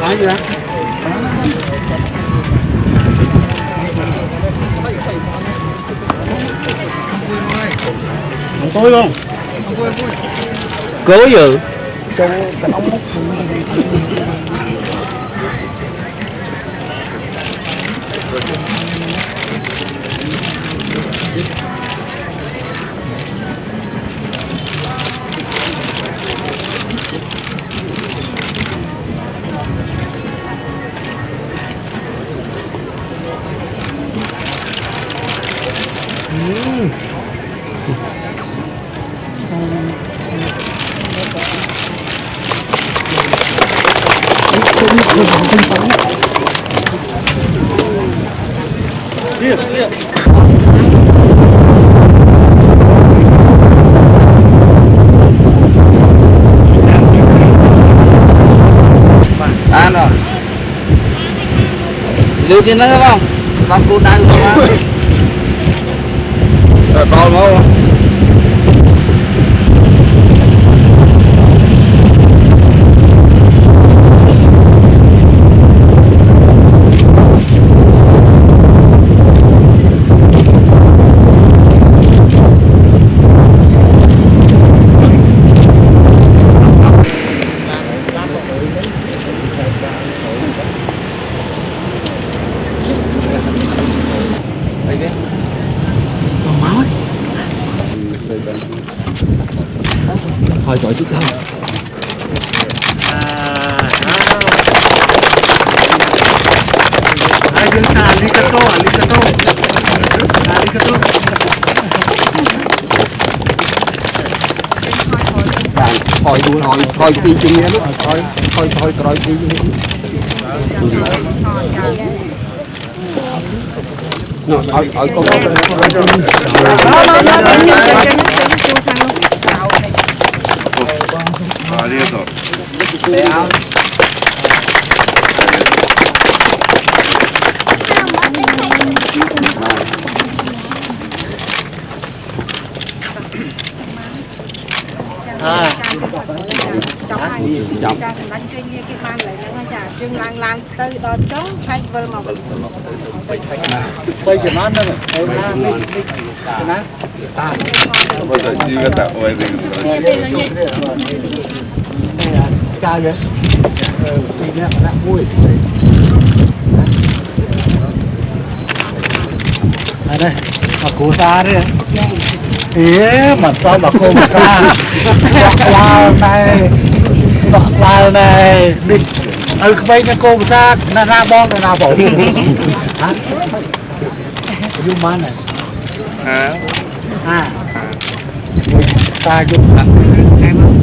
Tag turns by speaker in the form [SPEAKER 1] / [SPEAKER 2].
[SPEAKER 1] nói gì đó không tôi luôn
[SPEAKER 2] cố dự ăn rồi lưu trên đó không con cô đang rồi bao không thôi gọi chút thôi
[SPEAKER 1] arigato
[SPEAKER 2] thôi đua thôi đi chung nha lúc thôi rồi đi thôi con
[SPEAKER 1] arigato
[SPEAKER 3] trong đánh chuyên như cái ban lại nó chả chương lang tới đó chống thay vơ mà
[SPEAKER 1] bây giờ nó rồi bây giờ chỉ có tạo vậy thì
[SPEAKER 4] ca vậy đi nha vui đây mà cô xa đấy ý mà sao mà cô xa vào này đi bây giờ cô xa là ra bon là nào bỏ hả dung man này xa dung